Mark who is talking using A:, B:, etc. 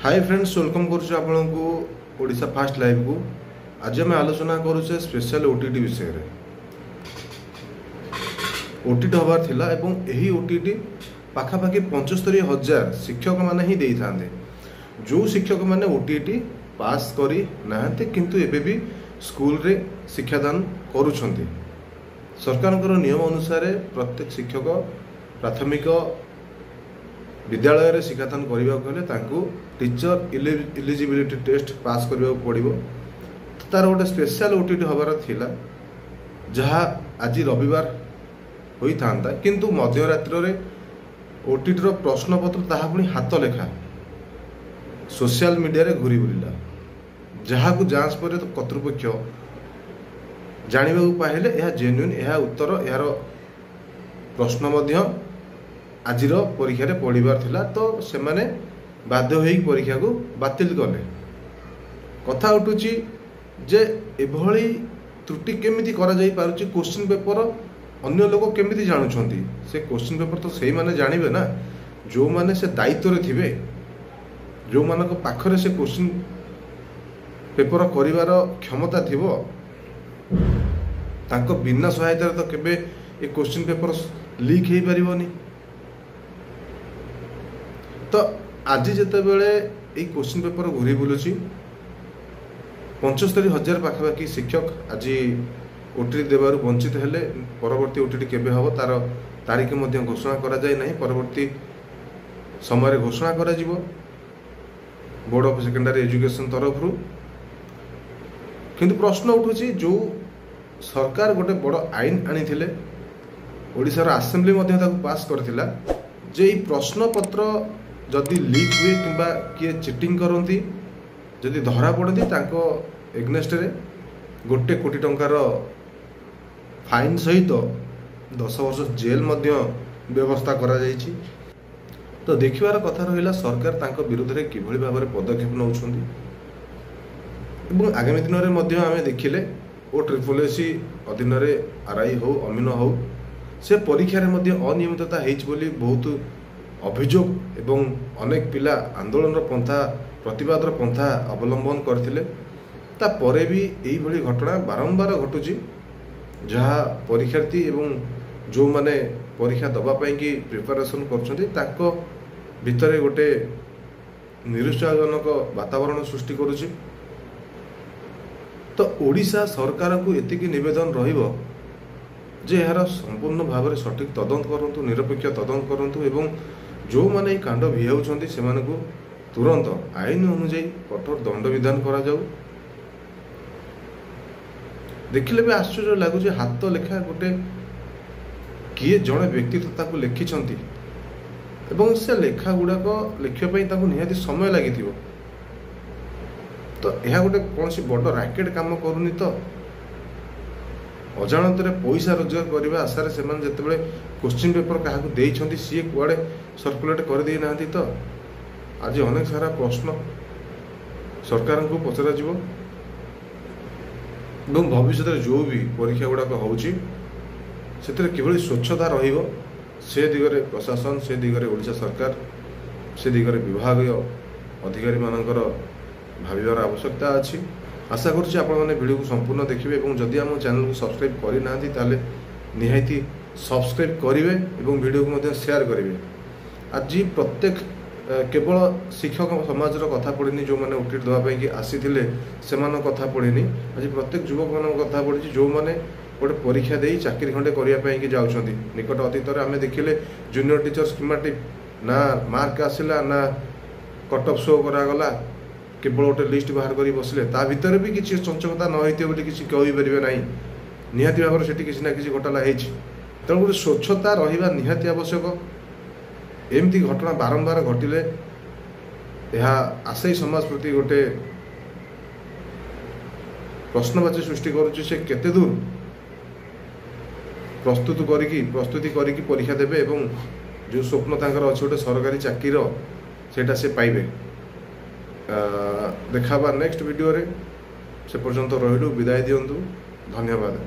A: Hi friends, welcome करुचे आपको Odisha fast live को। आज आम आलोचना करुचे स्पेशल ओटीटी विषय रे। ओटीटी हबार थिला एवं यही ओटीटी पाखापाखि 75,000 शिक्षक माने ही देई थांदे। जो शिक्षक माने ओटीटी पास करी नाहंते किंतु एबे भी स्कूल रे शिक्षादान करूछंती। सरकारଙ୍କର नियम अनुसार प्रत्येक शिक्षक प्राथमिक विद्यालय रे शिक्षादान करबा कहले तांको टीचर इलिजिबिलिटी टेस्ट पास करबा पड़िबो। तार गोटे स्पेशल ओटीटी हबार थिला जहाँ आज रविवार होई थांता किंतु मध्यरात्रि रे ओटीटी रो प्रश्न पत्र ताहा पुनी हाथ लेखा सोशल मीडिया रे घुरी बुलिला। जहाँ को जांच पर तो कर्तृपक्ष जानिबा पाइले यह जेन्युइन यह उत्तर यार प्रश्न मध्य आज परीक्षा रे पढ़िबार थिला तो से माने बाध्य होई परीक्षा को बातिल कले। कथा उठुची जे एभली त्रुटि केमिति करा जाई पारुची। क्वेश्चन पेपर अन्य लोग केमिति जानुछंती से क्वेश्चन पेपर तो सही माने जानिबे ना जो माने से दायित्व रे थिबे, जो मानको पाखरे से क्वेश्चन पेपर करिवार क्षमता थिबो तांको बिना सहायता तो केबे ए क्वेश्चन पेपर लीक हेई परिबोनी। तो आज जिते बेले ये क्वेश्चन पेपर घूरी बुलूची 75,000 पाखापाखि शिक्षक आज ओटीटी देवार वंचित हेले। परवर्ती ओटीटी केबे हबो तार तारीख मध्य घोषणा करा जाय नहीं, परवर्ती समय घोषणा करा जिवो बोर्ड ऑफ सेकेंडरी एजुकेशन तरफ रु। किंतु प्रश्न उठुची जो सरकार गोटे बड़ आईन आनी थिले, ओडिसा रो असेंबली मध्य ताकू पास करथिला जे ई प्रश्न पत्र जदि लीक हुए किंबा किए चिटिंग करती जदि धरा पड़ती तांको एग्नेस्ट रे 1 कोटी टंकार फाइन सहित 10 वर्ष जेल मध्य व्यवस्था करा जायछि। तो देखिबार कथा रहिला सरकार तांको विरुद्ध रे किभଳି भाबरे पदक्षेप नउछंदी एवं आगामी दिन रे मध्य आमे देखिले ओ ट्रिपलएससी अधीन रे आरआई हो अमीन हो से परीक्षा रे मध्य अनियमितता हेछि बोली बहुत अभियोग एवं अनेक पिला आंदोलन पंथा प्रतिवाद पंथा अवलंबन करथिले। ता परे भी एई भली घटना बारंबार घटुची जहाँ परीक्षार्थी एवं जो माने परीक्षा दबा पाई कि प्रिपरेशन करछंती ताको भितरे गोटे निरुत्साहजनक वातावरण सृष्टि करुची। तो ओडिशा सरकार को एतिकी निवेदन रहिबो जे यार संपूर्ण भाव में सठिक तदंत करंतु, निरपेक्ष तदंत करंतु एवं जो माने कांड भियाउछंती सेमानकु तुरंत आईन अनुଯାयी कठोर दंड विधान करा जाऊ। देखिले भी आश्चर्य लगुच हाथ लेखा गोटे किए जड़े व्यक्ति ताकू लिखिछंती एवं से लेखा गुड़ाक लिखिया ताकू निहाती समय लगी। तो यह गोटे कौन सी बड़ राकेट काम करूनी तो अजाणत पैसा रोजगार करने आशार से जिते क्वेश्चन पेपर क्या देइछंती सी कुआड़े सर्कुलेट कर दे ना। तो आज अनेक सारा प्रश्न सरकार को पचरा जीवो एवं भविष्य जो भी परीक्षा गुड़ाक होउची सेतरे किभली स्वच्छता रहिबो से दिगरे प्रशासन, से दिगरे ओडिशा सरकार, से दिगरे विभागीय अधिकारी मानकर भाविबार आवश्यकता अछि। आशा करुच्ची आपण मैंने वीडियो को संपूर्ण देखिए और जदि आम चैनल को सब्सक्राइब करना ताले निहाती सब्सक्राइब करेंगे और वीडियो को शेयर करेंगे। आज प्रत्येक केवल शिक्षक समाज कथा पड़ेनि जो मैंने ओटीटी देवाई कि आसी से कथा पड़ेनि। आज प्रत्येक युवक मान कथा पड़ी जो मैंने गोटे परीक्षा दे चाकरी खंडे करने जाऊँच। निकट अतीत आम देखिले जूनियर टीचर स्कीमेटिक ना मार्क आसला ना कट ऑफ शो करागला, केवल गोटे लिस्ट बाहर कर बसले ता भितर भी किसी चंचकता न होते बोली किसी कहीपर ना। निहाती भाव से किसी ना किसी घटना होती तेणु गोटे स्वच्छता रहा निहाती आवश्यक। एमती घटना बारंबार घटिले यह आशायी समाज प्रति गोटे प्रश्नवाची सृष्टि करुच्ची से केते दूर प्रस्तुति करी परीक्षा देवे एवं जो स्वप्न तांकर अच्छे गोटे सरकारी चाकरीर सेटा से पाइबे। देखा नेक्स्ट वीडियो रे से पर्यंत रहिलु विदाय दियंतु। धन्यवाद।